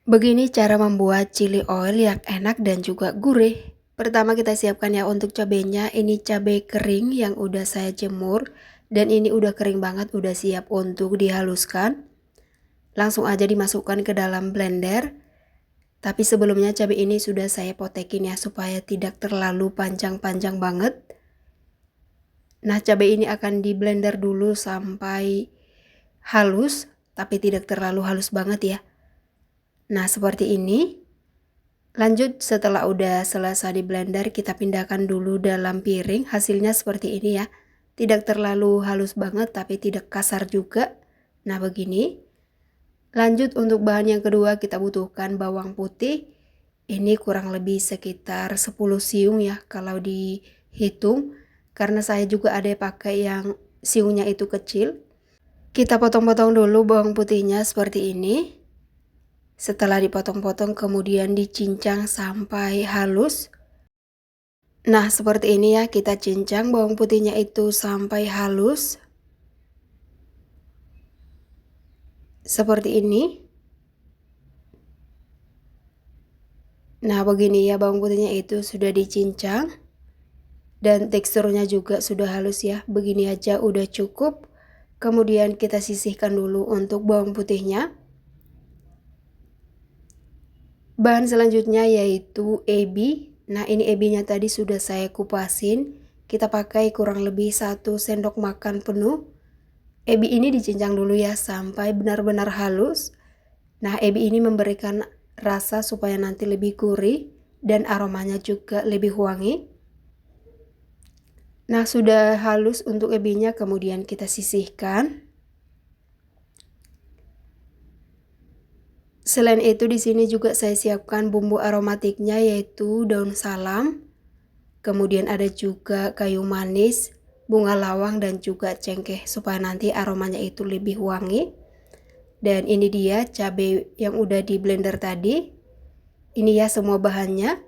Begini cara membuat chili oil yang enak dan juga gurih. Pertama kita siapkan ya untuk cabenya. Ini cabai kering yang udah saya jemur dan ini udah kering banget, udah siap untuk dihaluskan. Langsung aja dimasukkan ke dalam blender. Tapi sebelumnya cabai ini sudah saya potekin ya supaya tidak terlalu panjang-panjang banget. Nah, cabai ini akan di blender dulu sampai halus, tapi tidak terlalu halus banget ya. Nah, seperti ini. Lanjut setelah udah selesai di blender, kita pindahkan dulu dalam piring. Hasilnya seperti ini ya. Tidak terlalu halus banget tapi tidak kasar juga. Nah, begini. Lanjut untuk bahan yang kedua kita butuhkan bawang putih. Ini kurang lebih sekitar 10 siung ya kalau dihitung. Karena saya juga ada pakai yang siungnya itu kecil. Kita potong-potong dulu bawang putihnya seperti ini. Setelah dipotong-potong kemudian dicincang sampai halus. Nah, seperti ini ya, kita cincang bawang putihnya itu sampai halus. Seperti ini. Nah, begini ya bawang putihnya itu sudah dicincang. Dan teksturnya juga sudah halus ya. Begini aja udah cukup. Kemudian kita sisihkan dulu untuk bawang putihnya. Bahan selanjutnya yaitu ebi. Nah, ini ebinya tadi sudah saya kupasin. Kita pakai kurang lebih 1 sendok makan penuh. Ebi ini dicincang dulu ya sampai benar-benar halus. Nah, ebi ini memberikan rasa supaya nanti lebih gurih dan aromanya juga lebih wangi. Nah, sudah halus untuk ebinya kemudian kita sisihkan. Selain itu di sini juga saya siapkan bumbu aromatiknya yaitu daun salam. Kemudian ada juga kayu manis, bunga lawang dan juga cengkeh supaya nanti aromanya itu lebih wangi. Dan ini dia cabai yang udah di blender tadi. Ini ya semua bahannya.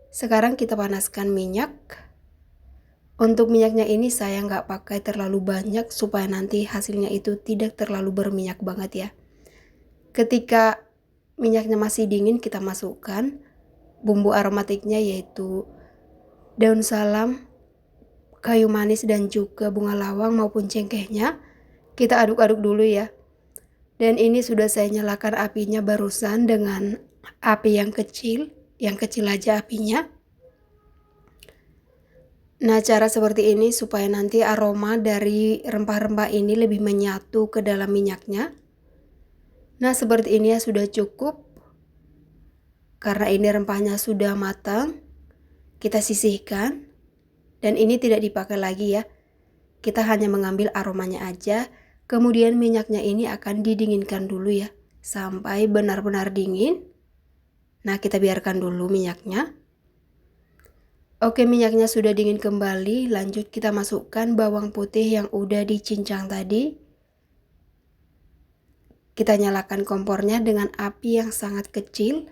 Sekarang kita panaskan minyak. Untuk minyaknya ini saya nggak pakai terlalu banyak supaya nanti hasilnya itu tidak terlalu berminyak banget ya. Ketika minyaknya masih dingin kita masukkan bumbu aromatiknya yaitu daun salam, kayu manis dan juga bunga lawang maupun cengkehnya. Kita aduk-aduk dulu ya. Dan ini sudah saya nyalakan apinya barusan dengan api yang kecil aja apinya. Nah, cara seperti ini supaya nanti aroma dari rempah-rempah ini lebih menyatu ke dalam minyaknya. Nah, seperti ini ya sudah cukup. Karena ini rempahnya sudah matang, kita sisihkan. Dan ini tidak dipakai lagi ya. Kita hanya mengambil aromanya aja. Kemudian minyaknya ini akan didinginkan dulu ya. Sampai benar-benar dingin. Nah, kita biarkan dulu minyaknya. Oke, minyaknya sudah dingin kembali. Lanjut kita masukkan bawang putih yang udah dicincang tadi. Kita nyalakan kompornya dengan api yang sangat kecil.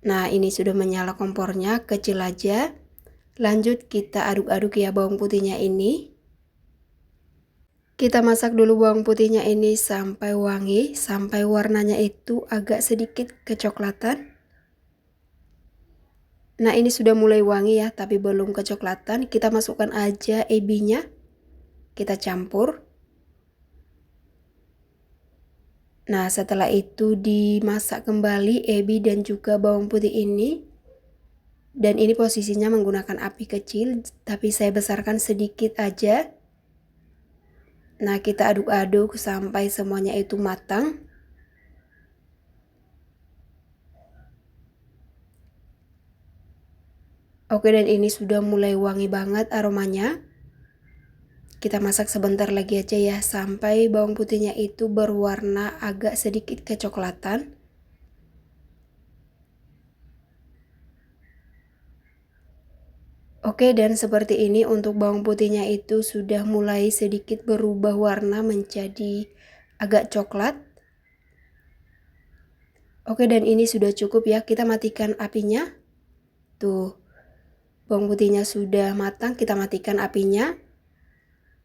Nah, ini sudah menyala kompornya, kecil aja. Lanjut kita aduk-aduk ya bawang putihnya ini. Kita masak dulu bawang putihnya ini sampai wangi, sampai warnanya itu agak sedikit kecoklatan. Nah, ini sudah mulai wangi ya, tapi belum kecoklatan. Kita masukkan aja ebinya. Kita campur. Nah, setelah itu dimasak kembali ebi dan juga bawang putih ini. Dan ini posisinya menggunakan api kecil, tapi saya besarkan sedikit aja. Nah, kita aduk-aduk sampai semuanya itu matang. Oke, dan ini sudah mulai wangi banget aromanya. Kita masak sebentar lagi aja ya, sampai bawang putihnya itu berwarna agak sedikit kecoklatan. Oke, dan seperti ini untuk bawang putihnya itu sudah mulai sedikit berubah warna menjadi agak coklat. Oke, dan ini sudah cukup ya, kita matikan apinya. Tuh, bawang putihnya sudah matang, kita matikan apinya.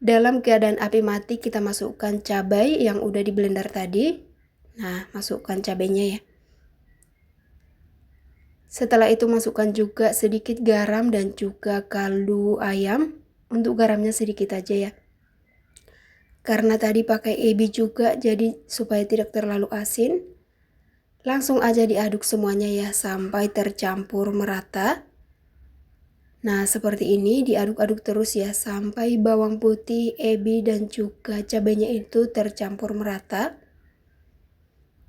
Dalam keadaan api mati kita masukkan cabai yang udah di blender tadi. Nah, masukkan cabenya ya. Setelah itu masukkan juga sedikit garam dan juga kaldu ayam. Untuk garamnya sedikit aja ya. Karena tadi pakai ebi juga, jadi supaya tidak terlalu asin. Langsung aja diaduk semuanya ya sampai tercampur merata. Nah, seperti ini diaduk-aduk terus ya sampai bawang putih, ebi dan juga cabenya itu tercampur merata.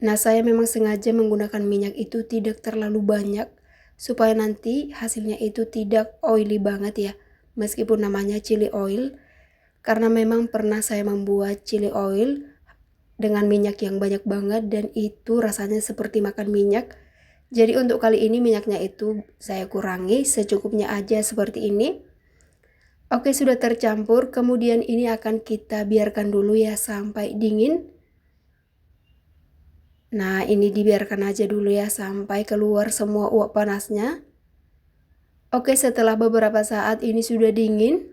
Nah, saya memang sengaja menggunakan minyak itu tidak terlalu banyak supaya nanti hasilnya itu tidak oily banget ya. Meskipun namanya chili oil, karena memang pernah saya membuat chili oil dengan minyak yang banyak banget dan itu rasanya seperti makan minyak. Jadi untuk kali ini minyaknya itu saya kurangi secukupnya aja seperti ini. Oke, sudah tercampur, kemudian ini akan kita biarkan dulu ya sampai dingin. Nah, ini dibiarkan aja dulu ya sampai keluar semua uap panasnya. Oke, setelah beberapa saat ini sudah dingin.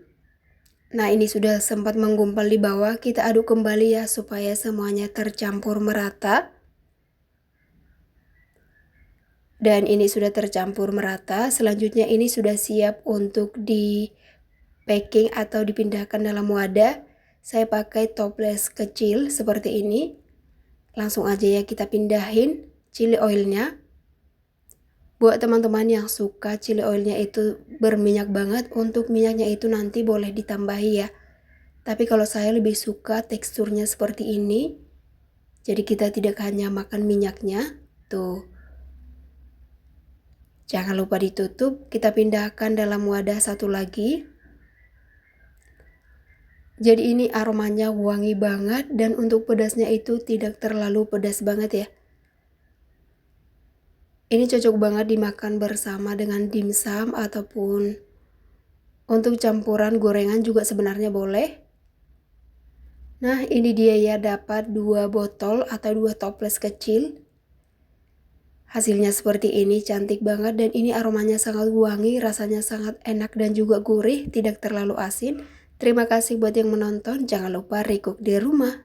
Nah, ini sudah sempat menggumpal di bawah. Kita aduk kembali ya supaya semuanya tercampur merata. Dan ini sudah tercampur merata. Selanjutnya ini sudah siap untuk di packing atau dipindahkan dalam wadah. Saya pakai toples kecil seperti ini. Langsung aja ya kita pindahin chili oilnya. Buat teman-teman yang suka chili oilnya itu berminyak banget, untuk minyaknya itu nanti boleh ditambahi ya. Tapi kalau saya lebih suka teksturnya seperti ini. Jadi kita tidak hanya makan minyaknya. Tuh. Jangan lupa ditutup, kita pindahkan dalam wadah satu lagi. Jadi ini aromanya wangi banget dan untuk pedasnya itu tidak terlalu pedas banget ya. Ini cocok banget dimakan bersama dengan dimsum ataupun untuk campuran gorengan juga sebenarnya boleh. Nah, ini dia ya, dapat 2 botol atau 2 toples kecil. Hasilnya seperti ini, cantik banget dan ini aromanya sangat wangi, rasanya sangat enak dan juga gurih, tidak terlalu asin. Terima kasih buat yang menonton, jangan lupa recook di rumah.